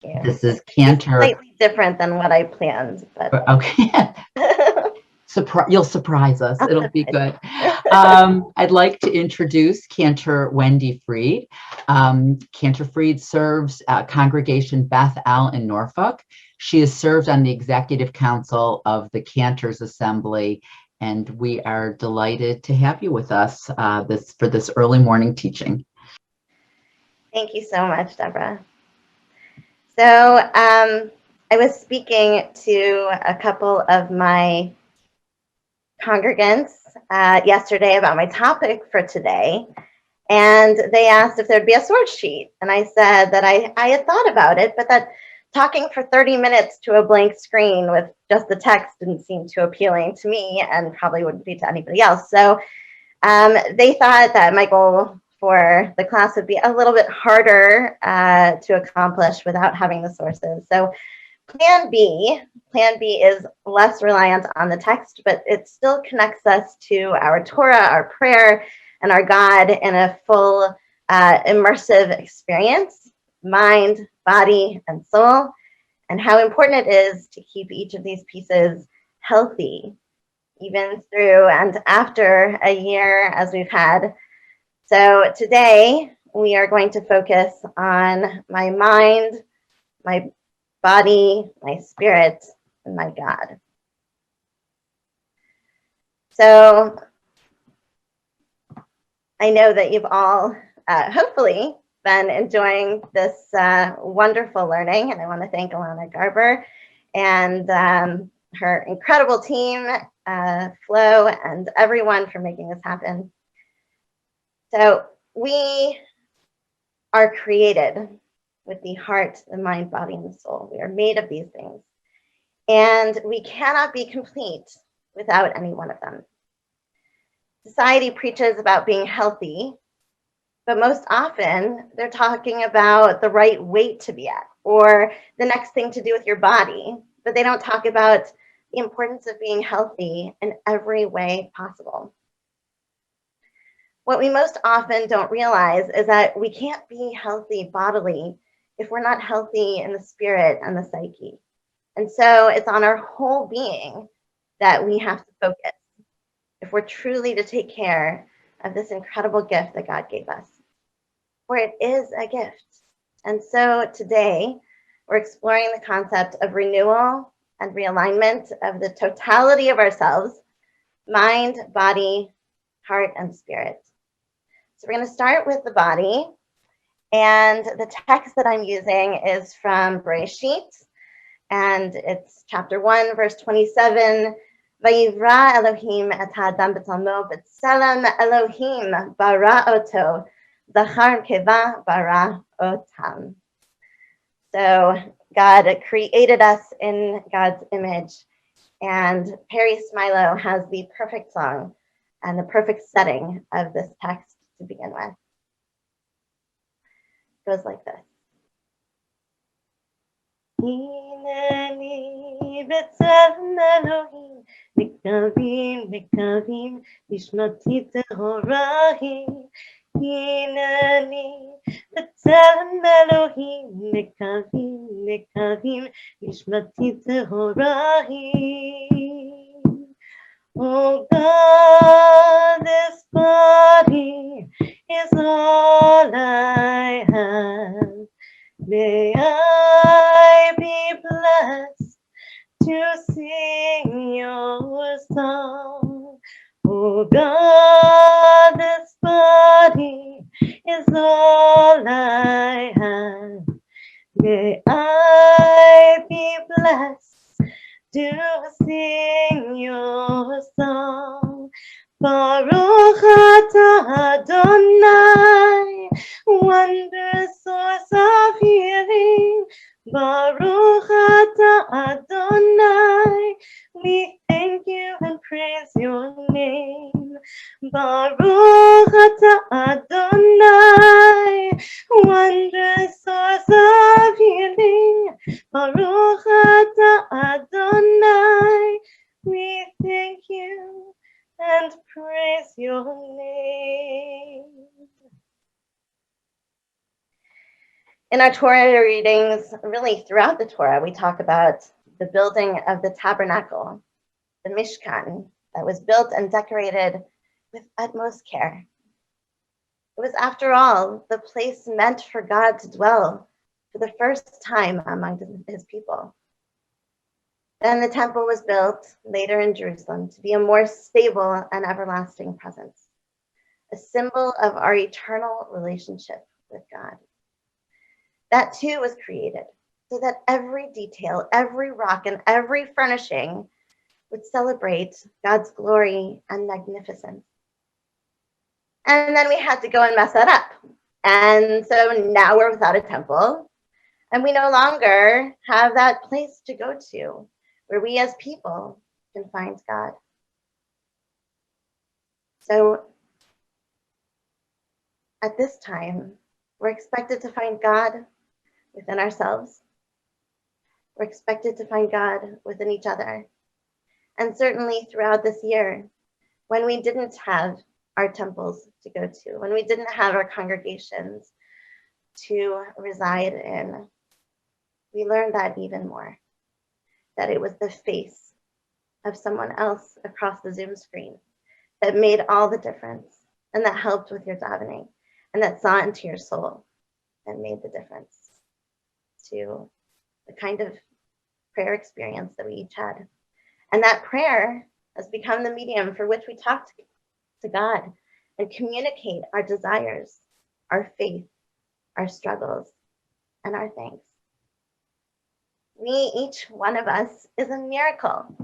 you. This is It's Cantor. slightly different than what I planned, but Okay. You'll surprise us. I'll It'll be surprise good. you. I'd like to introduce Cantor Wendi Freed. Cantor Freed serves Congregation Beth El in Norfolk. She has served on the executive council of the Cantors Assembly, and we are delighted to have you with us for this early morning teaching. Thank you so much, Deborah. So I was speaking to a couple of my congregants yesterday about my topic for today, and they asked if there'd be a source sheet. And I said that I had thought about it, but that talking for 30 minutes to a blank screen with just the text didn't seem too appealing to me and probably wouldn't be to anybody else. So they thought that my goal for the class would be a little bit harder to accomplish without having the sources. So Plan B is less reliant on the text, but it still connects us to our Torah, our prayer, and our God in a full immersive experience, mind, body, and soul, and how important it is to keep each of these pieces healthy, even through and after a year as we've had. So today we are going to focus on my mind, my body, my spirit, and my God. So I know that you've all hopefully been enjoying this wonderful learning, and I want to thank Alana Garber and her incredible team, Flo, and everyone for making this happen. So we are created with the heart, the mind, body, and the soul. We are made of these things. And we cannot be complete without any one of them. Society preaches about being healthy, but most often they're talking about the right weight to be at or the next thing to do with your body, but they don't talk about the importance of being healthy in every way possible. What we most often don't realize is that we can't be healthy bodily if we're not healthy in the spirit and the psyche. And so it's on our whole being that we have to focus if we're truly to take care of this incredible gift that God gave us. For it is a gift. And so today we're exploring the concept of renewal and realignment of the totality of ourselves, mind, body, heart, and spirit. So we're going to start with the body. And the text that I'm using is from Bereshit, and it's chapter 1, verse 27. Vayivra Elohim et ha'adam b'tzalmo b'tzelem Elohim bara oto, zachar keva bara otam. So God created us in God's image, and Perry Smilo has the perfect song and the perfect setting of this text to begin with. It goes like this. Hineni b'tzelem Elohim, mikavim, mikavim, nishmati tehorahi. Hineni b'tzelem Elohim, mikavim, mikavim, nishmati tehorahi. Oh God, this body is all I have. May I be blessed to sing your song. Oh God, this body is all I have. May I be blessed to sing your song. Baruch atah Adonai, wondrous source of healing. Baruch atah Adonai, we thank you and praise your name. Baruch atah Adonai, wondrous source of healing. Baruch atah Adonai, we thank you and praise your name. In our Torah readings, really throughout the Torah, we talk about the building of the tabernacle, the Mishkan, that was built and decorated with utmost care. It was, after all, the place meant for God to dwell for the first time among his people. Then the temple was built later in Jerusalem to be a more stable and everlasting presence, a symbol of our eternal relationship with God. That too was created so that every detail, every rock, and every furnishing would celebrate God's glory and magnificence. And then we had to go and mess that up. And so now we're without a temple, and we no longer have that place to go to where we as people can find God. So at this time, we're expected to find God within ourselves. We're expected to find God within each other. And certainly throughout this year, when we didn't have our temples to go to, when we didn't have our congregations to reside in, we learned that even more, that it was the face of someone else across the Zoom screen that made all the difference, and that helped with your davening, and that saw into your soul and made the difference to the kind of prayer experience that we each had. And that prayer has become the medium for which we talk to God and communicate our desires, our faith, our struggles, and our thanks. We, each one of us, is a miracle.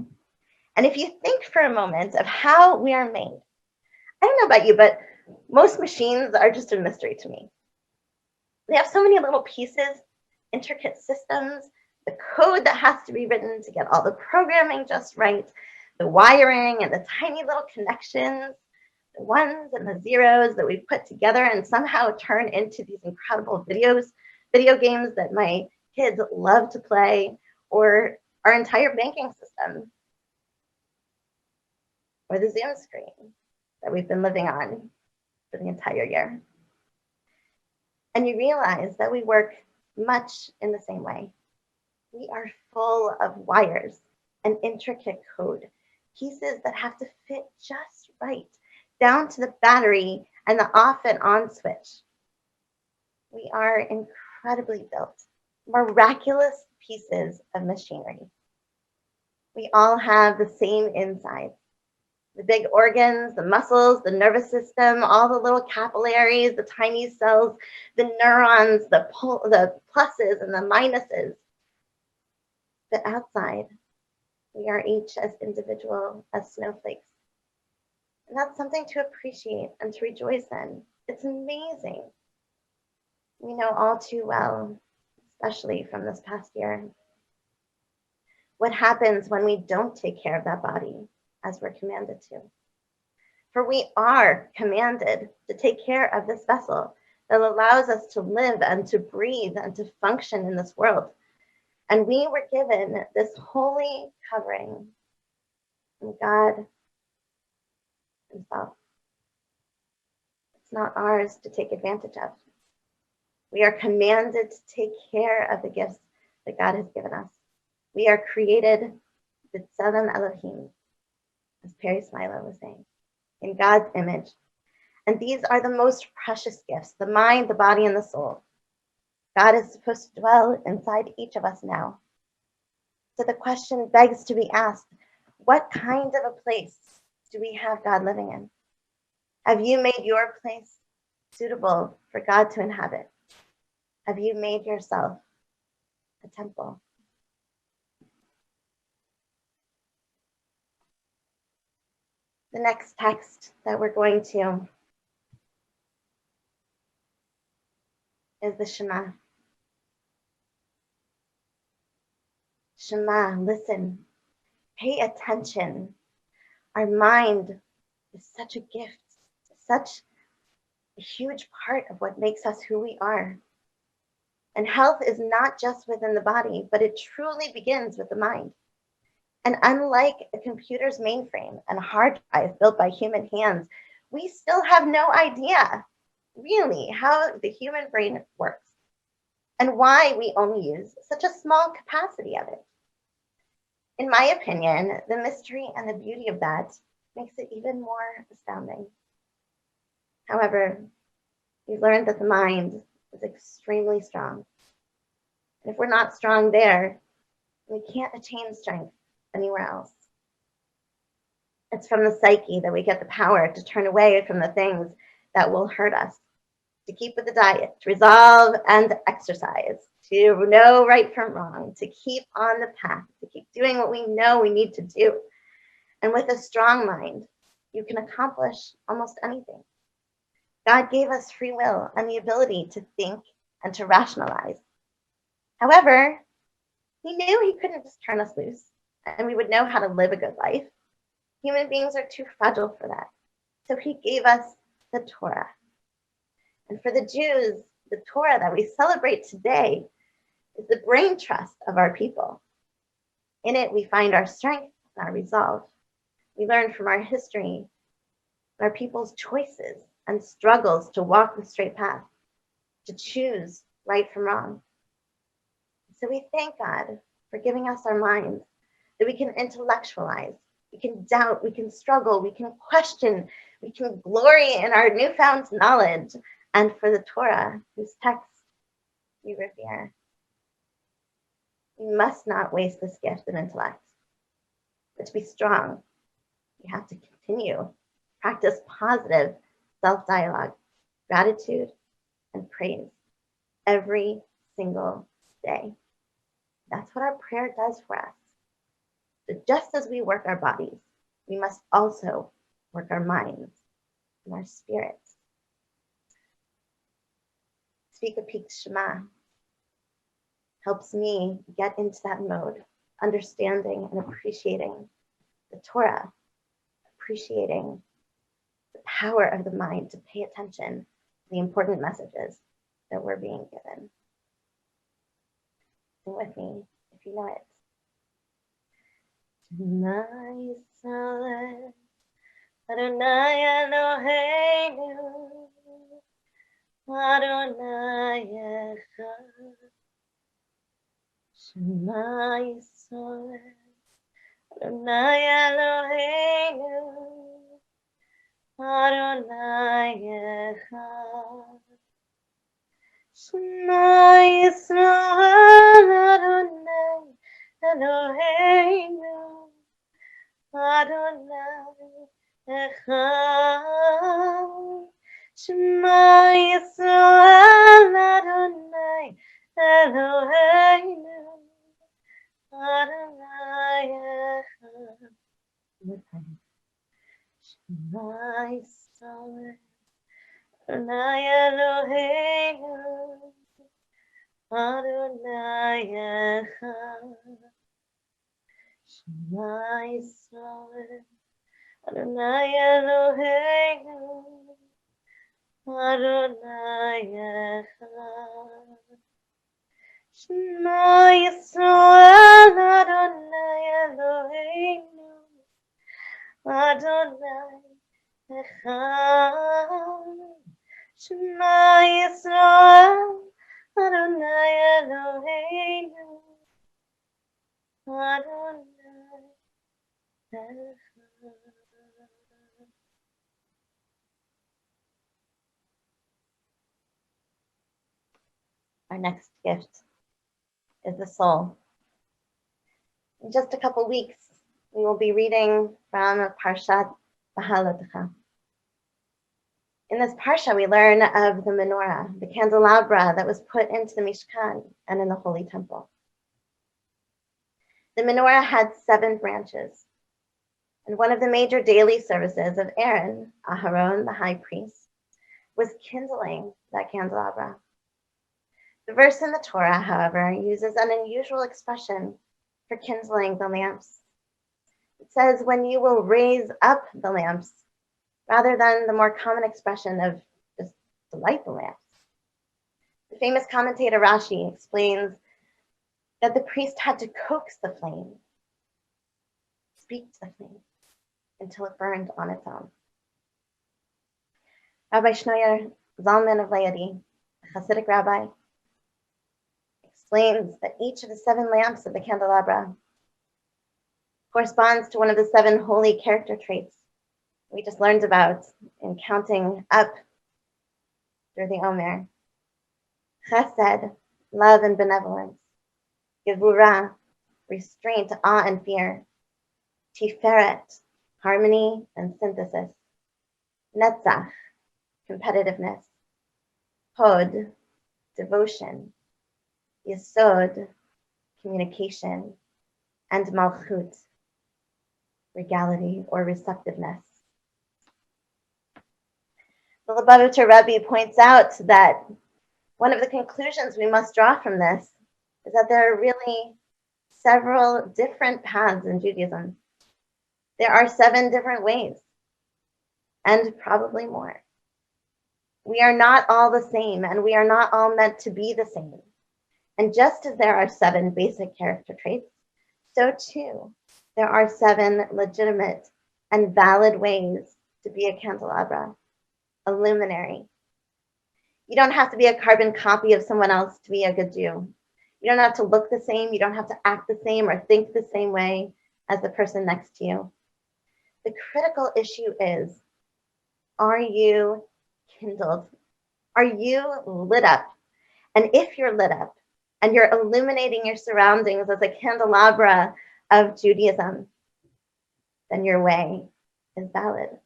And if you think for a moment of how we are made, I don't know about you, but most machines are just a mystery to me. They have so many little pieces, intricate systems, the code that has to be written to get all the programming just right, the wiring and the tiny little connections, the ones and the zeros that we put together and somehow turn into these incredible video games that my kids love to play, or our entire banking system, or the Zoom screen that we've been living on for the entire year. And you realize that we work much in the same way. We are full of wires and intricate code, pieces that have to fit just right, down to the battery and the off and on switch. We are incredibly built, miraculous pieces of machinery. We all have the same insides. The big organs, the muscles, the nervous system, all the little capillaries, the tiny cells, the neurons, the pluses and the minuses. But outside, we are each as individual as snowflakes. And that's something to appreciate and to rejoice in. It's amazing. We know all too well, especially from this past year, what happens when we don't take care of that body as we're commanded to. For we are commanded to take care of this vessel that allows us to live and to breathe and to function in this world. And we were given this holy covering from God himself. It's not ours to take advantage of. We are commanded to take care of the gifts that God has given us. We are created B'Tselem Elohim, as Perry Smilo was saying, in God's image. And these are the most precious gifts, the mind, the body, and the soul. God is supposed to dwell inside each of us now. So the question begs to be asked, what kind of a place do we have God living in? Have you made your place suitable for God to inhabit? Have you made yourself a temple? The next text that we're going to is the Shema. Shema, listen, pay attention. Our mind is such a gift, such a huge part of what makes us who we are. And health is not just within the body, but it truly begins with the mind. And unlike a computer's mainframe and a hard drive built by human hands, we still have no idea, really, how the human brain works. and why we only use such a small capacity of it. In my opinion, the mystery and the beauty of that makes it even more astounding. However, we've learned that the mind is extremely strong. And if we're not strong there, we can't attain strength anywhere else. It's from the psyche that we get the power to turn away from the things that will hurt us, to keep with the diet, to resolve and exercise, to know right from wrong, to keep on the path, to keep doing what we know we need to do. And with a strong mind, you can accomplish almost anything. God gave us free will and the ability to think and to rationalize. However, he knew he couldn't just turn us loose and we would know how to live a good life. Human beings are too fragile for that. So he gave us the Torah. And for the Jews, the Torah that we celebrate today is the brain trust of our people. In it, we find our strength and our resolve. We learn from our history, our people's choices and struggles to walk the straight path, to choose right from wrong. So we thank God for giving us our minds that we can intellectualize, we can doubt, we can struggle, we can question, we can glory in our newfound knowledge, and for the Torah, whose text we revere. We must not waste this gift of intellect. But to be strong, we have to continue, practice positive self-dialogue, gratitude, and praise every single day. That's what our prayer does for us. So just as we work our bodies, we must also work our minds and our spirits. Speak a peak Shema helps me get into that mode, understanding and appreciating the Torah, appreciating the power of the mind to pay attention to the important messages that we're being given. Sing with me if you know it. Shema Yisrael, Adonai Eloheinu, Adonai Echad. Shema Yisrael, Adonai Eloheinu, Adonai Echad. Shema Yisrael, Adonai Eloheinu, Adonai Echad. Shema Yisrael, Adonai Eloheinu, Adonai Echad. Shema Yisrael, Adonai Eloheinu, Adonai Echad. Shema Yisrael, Adonai Eloheinu, Adonai Echad. Shema Yisrael, Adonai Eloheinu, Adonai Echad. Shema Yisrael, Adonai Eloheinu, Adonai Echad. Our next gift is the soul. In just a couple weeks, we will be reading from Parshat Behaladecha. In this parsha, we learn of the menorah, the candelabra that was put into the Mishkan and in the Holy Temple. The menorah had 7 branches, and one of the major daily services of Aaron, Aharon, the high priest, was kindling that candelabra. The verse in the Torah, however, uses an unusual expression for kindling the lamps. It says, when you will raise up the lamps, rather than the more common expression of just to light the lamps. The famous commentator Rashi explains that the priest had to coax the flame, speak to the flame, until it burned on its own. Rabbi Shnoyer Zalman of Leil, a Hasidic rabbi, explains that each of the 7 lamps of the candelabra corresponds to one of the 7 holy character traits we just learned about in counting up through the Omer. Chesed, love and benevolence. Gevurah, restraint, awe and fear. Tiferet, harmony and synthesis. Netzach, competitiveness. Hod, devotion. Yesod, communication. And Malchut, regality or receptiveness. The Lubavitcher Rebbe points out that one of the conclusions we must draw from this is that there are really several different paths in Judaism. There are 7 different ways, and probably more. We are not all the same, and we are not all meant to be the same. And just as there are 7 basic character traits, so too there are 7 legitimate and valid ways to be a candelabra, a luminary. You don't have to be a carbon copy of someone else to be a good Jew. You don't have to look the same. You don't have to act the same or think the same way as the person next to you. The critical issue is, are you kindled? Are you lit up? And if you're lit up and you're illuminating your surroundings as a candelabra of Judaism, then your way is valid.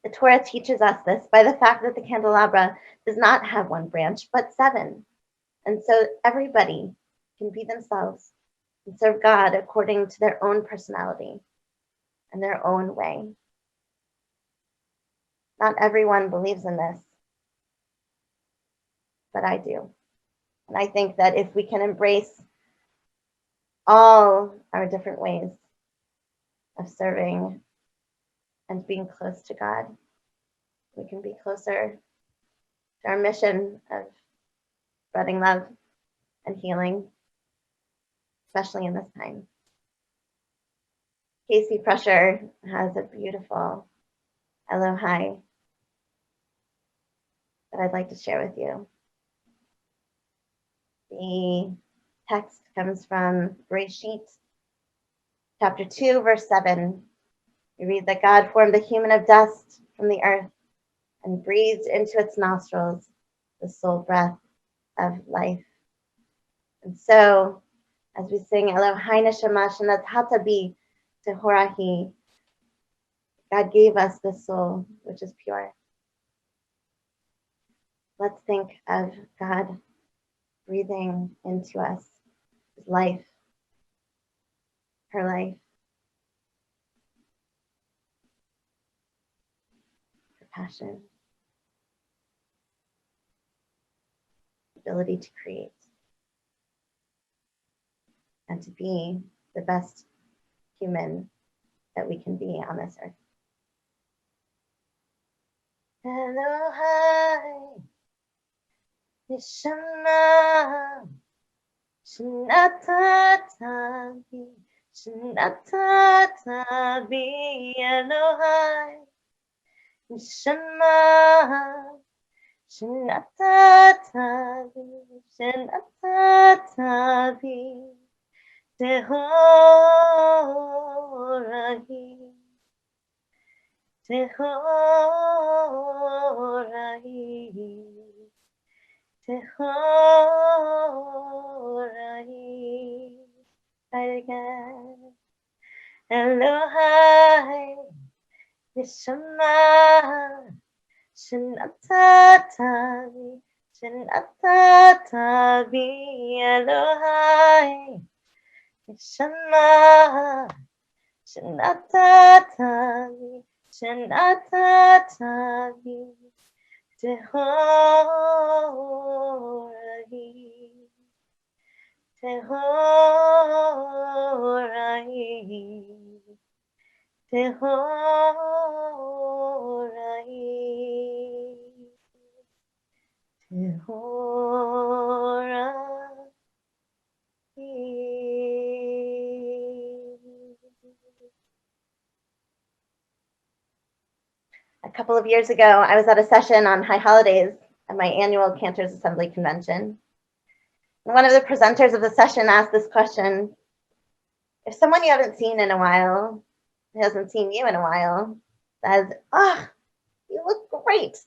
The Torah teaches us this by the fact that the candelabra does not have 1 branch, but 7. And so everybody can be themselves and serve God according to their own personality and their own way. Not everyone believes in this, but I do. And I think that if we can embrace all our different ways of serving and being close to God, we can be closer to our mission of spreading love and healing, especially in this time. Casey Prusher has a beautiful Elohai that I'd like to share with you. The text comes from Bereshit, chapter 2, verse 7. We read that God formed the human of dust from the earth and breathed into its nostrils the soul breath of life. And so, as we sing Elohai Neshama Shenatata Bi Tehorahi, God gave us this soul, which is pure. Let's think of God breathing into us his life, her life, her passion, ability to create, and to be the best human that we can be on this earth. Elohai, Neshama, Shenatata Bi, Elohai, Neshama, Shenatata Bi, Tehorahi, Tehorahi, Tehorahi. Right again. Elohai, Neshama, Shenatata Bi, Elohai, Neshama, Shenatata Bi, Tehorahi, Tehorahi, Tehorahi, A couple of years ago, I was at a session on high holidays at my annual Cantor's Assembly convention. One of the presenters of the session asked this question: if someone you haven't seen in a while, who hasn't seen you in a while, says, "Oh, you look great.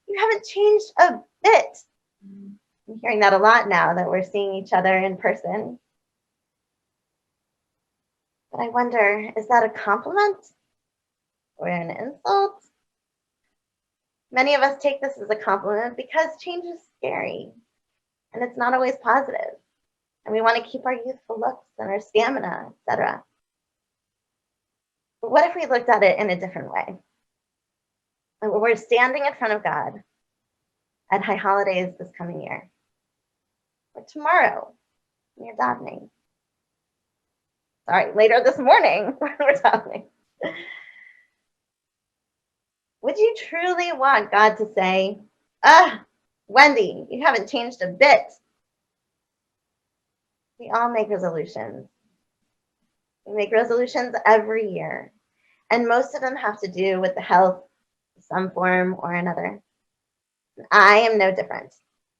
You haven't changed a bit." I'm hearing that a lot now that we're seeing each other in person. But I wonder, is that a compliment or an insult? Many of us take this as a compliment because change is scary and it's not always positive. And we want to keep our youthful looks and our stamina, etc. But what if we looked at it in a different way? And we're standing in front of God at High Holidays this coming year, or tomorrow when you're davening. Sorry, later this morning when we're davening. Would you truly want God to say, Wendi, you haven't changed a bit? We all make resolutions. We make resolutions every year, and most of them have to do with the health in some form or another. I am no different.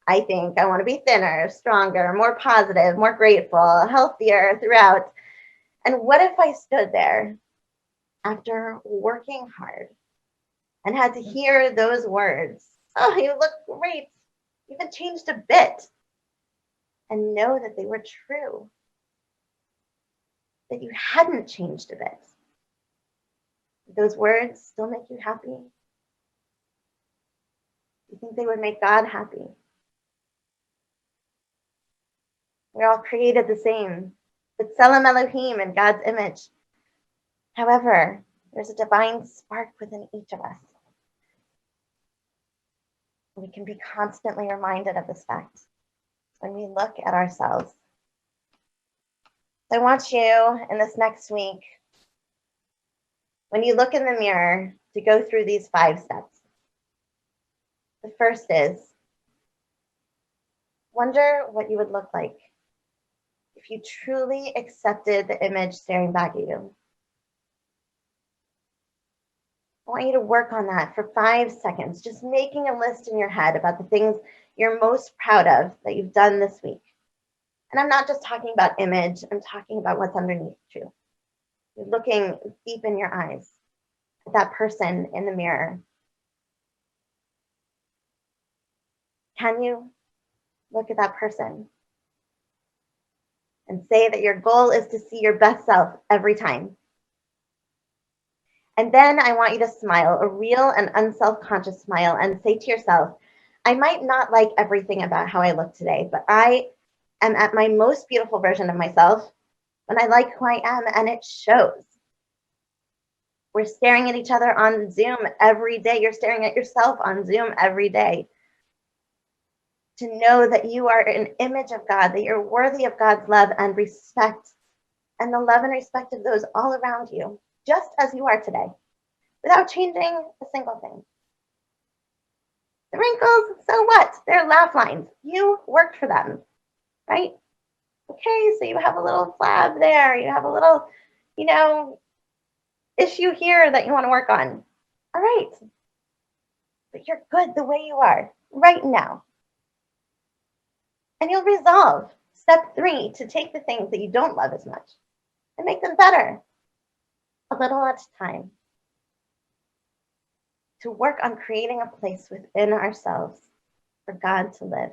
I think I want to be thinner, stronger, more positive, more grateful, healthier throughout. And what if I stood there after working hard and had to hear those words? Oh, you look great. You haven't changed a bit. And know that they were true, that you hadn't changed a bit. Those words still make you happy? You think they would make God happy? We're all created the same, but Tselem Elohim in God's image. However, there's a divine spark within each of us. We can be constantly reminded of this fact when we look at ourselves. So I want you in this next week, when you look in the mirror, to go through these 5 steps. The first is, wonder what you would look like if you truly accepted the image staring back at you. I want you to work on that for 5 seconds, just making a list in your head about the things you're most proud of that you've done this week. And I'm not just talking about image, I'm talking about what's underneath you. You're looking deep in your eyes at that person in the mirror. Can you look at that person and say that your goal is to see your best self every time? And then I want you to smile, a real and unself-conscious smile, and say to yourself, I might not like everything about how I look today, but I am at my most beautiful version of myself when I like who I am, and it shows. We're staring at each other on Zoom every day. You're staring at yourself on Zoom every day. To know that you are an image of God, that you're worthy of God's love and respect, and the love and respect of those all around you, just as you are today, without changing a single thing. The wrinkles, so what? They're laugh lines. You worked for them, right? Okay, so you have a little flab there. You have a little, issue here that you want to work on. All right. But you're good the way you are right now. And you'll resolve step 3 to take the things that you don't love as much and make them better, a little at a time. To work on creating a place within ourselves for God to live.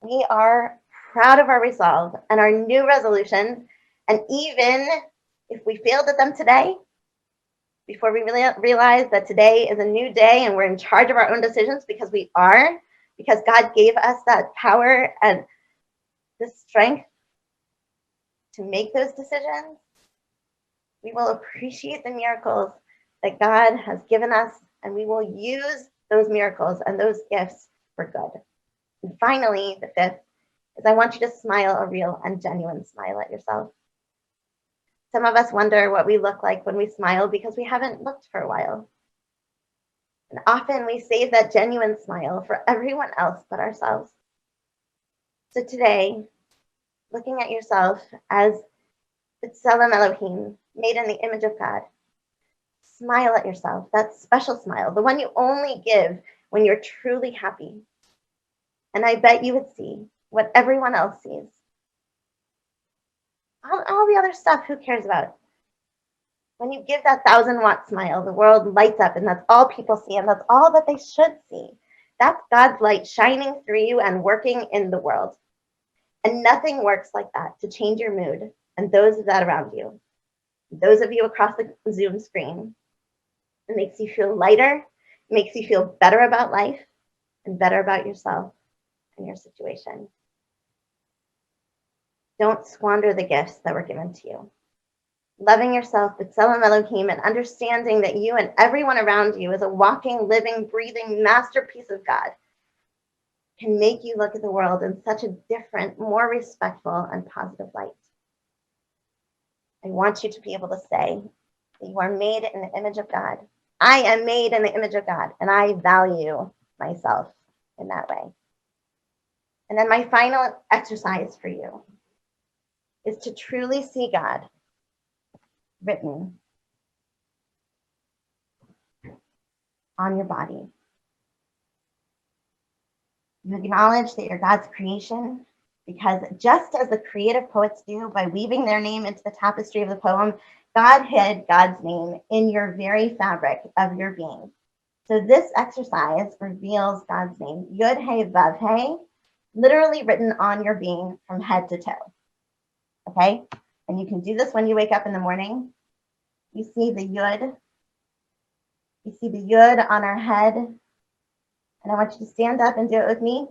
We are proud of our resolve and our new resolutions. And even if we failed at them today, before we really realize that today is a new day and we're in charge of our own decisions, because we are, because God gave us that power and the strength to make those decisions, we will appreciate the miracles that God has given us, and we will use those miracles and those gifts for good. And finally, the 5th is, I want you to smile a real and genuine smile at yourself. Some of us wonder what we look like when we smile because we haven't looked for a while. And often we save that genuine smile for everyone else but ourselves. So today, looking at yourself as B'Tselem Elohim, made in the image of God, smile at yourself, that special smile, the one you only give when you're truly happy. And I bet you would see what everyone else sees. All the other stuff, who cares about? When you give that 1,000-watt smile, the world lights up, and that's all people see, and that's all that they should see. That's God's light shining through you and working in the world. And nothing works like that to change your mood and those of that around you. Those of you across the Zoom screen. It makes you feel lighter, it makes you feel better about life and better about yourself and your situation. Don't squander the gifts that were given to you. Loving yourself, B'Tselem Elohim, and understanding that you and everyone around you is a walking, living, breathing masterpiece of God can make you look at the world in such a different, more respectful, and positive light. I want you to be able to say that you are made in the image of God. I am made in the image of God, and I value myself in that way. And then my final exercise for you is to truly see God written on your body. You acknowledge that you're God's creation, because just as the creative poets do by weaving their name into the tapestry of the poem, God hid God's name in your very fabric of your being. So this exercise reveals God's name, Yud He Vav He, literally written on your being from head to toe. Okay? And you can do this when you wake up in the morning. You see the Yud. You see the Yud on our head. And I want you to stand up and do it with me.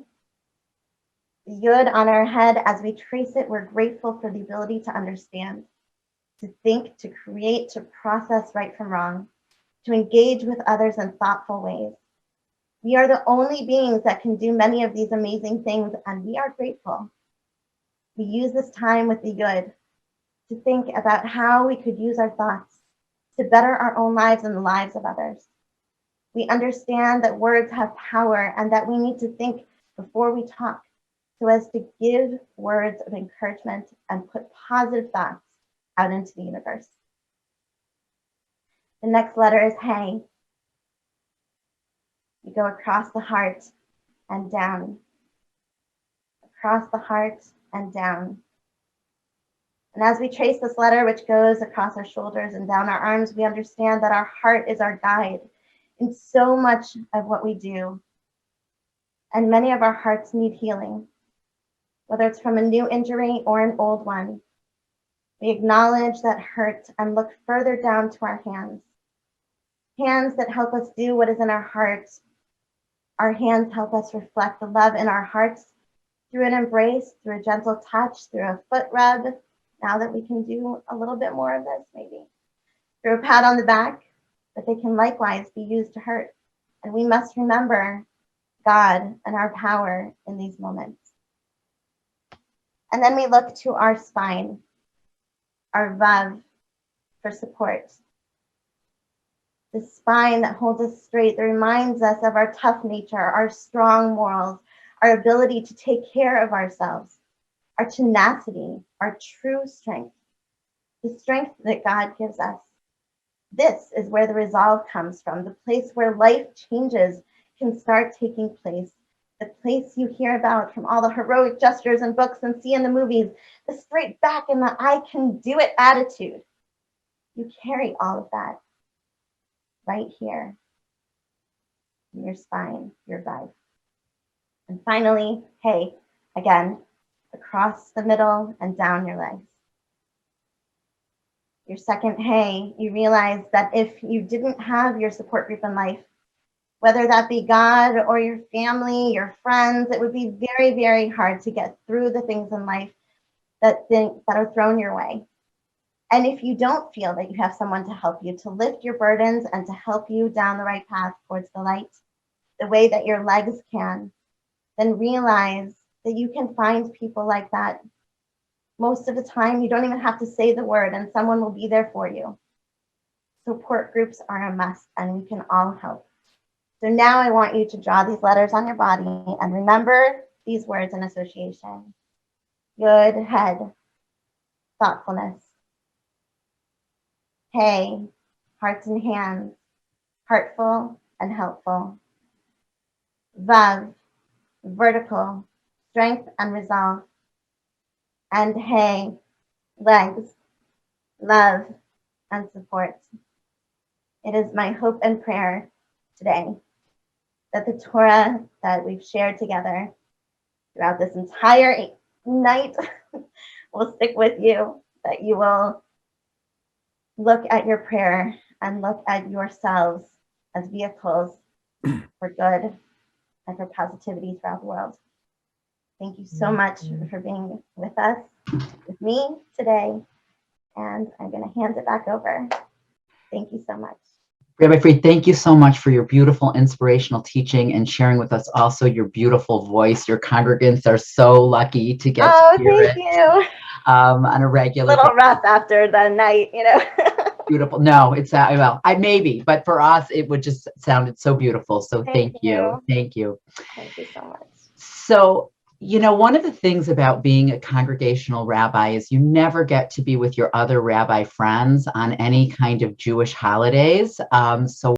The Yud on our head, as we trace it, we're grateful for the ability to understand, to think, to create, to process right from wrong, to engage with others in thoughtful ways. We are the only beings that can do many of these amazing things, and we are grateful. We use this time with the Yud to think about how we could use our thoughts to better our own lives and the lives of others. We understand that words have power and that we need to think before we talk, so as to give words of encouragement and put positive thoughts out into the universe. The next letter is Hey. You go across the heart and down, across the heart and down. And as we trace this letter, which goes across our shoulders and down our arms, we understand that our heart is our guide in so much of what we do. And many of our hearts need healing, whether it's from a new injury or an old one. We acknowledge that hurt and look further down to our hands. Hands that help us do what is in our hearts. Our hands help us reflect the love in our hearts through an embrace, through a gentle touch, through a foot rub. Now that we can do a little bit more of this, maybe. Through a pat on the back, but they can likewise be used to hurt. And we must remember God and our power in these moments. And then we look to our spine, our vav, for support. The spine that holds us straight, that reminds us of our tough nature, our strong morals, our ability to take care of ourselves, our tenacity, our true strength, the strength that God gives us. This is where the resolve comes from, the place where life changes can start taking place, the place you hear about from all the heroic gestures and books and see in the movies, the straight back and the I can do it attitude. You carry all of that right here in your spine, your vibe. And finally, Hey, again, across the middle and down your legs. Your second Hey, you realize that if you didn't have your support group in life, whether that be God or your family, your friends, it would be very, very hard to get through the things in life that are thrown your way. And if you don't feel that you have someone to help you, to lift your burdens and to help you down the right path towards the light, the way that your legs can, then realize that you can find people like that. Most of the time, you don't even have to say the word and someone will be there for you. Support groups are a must and we can all help. So now I want you to draw these letters on your body and remember these words in association. Yud, head, thoughtfulness. Hey, hearts and hands, heartful and helpful. Vav, vertical, strength and resolve, and hay, legs, love, and support. It is my hope and prayer today that the Torah that we've shared together throughout this entire night will stick with you, that you will look at your prayer and look at yourselves as vehicles for good and for positivity throughout the world. Thank you so much for being with us, with me today, and I'm going to hand it back over. Thank you so much. Rabbi Fried, thank you so much for your beautiful inspirational teaching and sharing with us also your beautiful voice. Your congregants are so lucky to get to hear thank you. On a regular basis. A little rough after the night, Beautiful. No, it's well, maybe, but for us, it would just sounded so beautiful. So thank you. Thank you. Thank you so much. So, one of the things about being a congregational rabbi is you never get to be with your other rabbi friends on any kind of Jewish holidays. So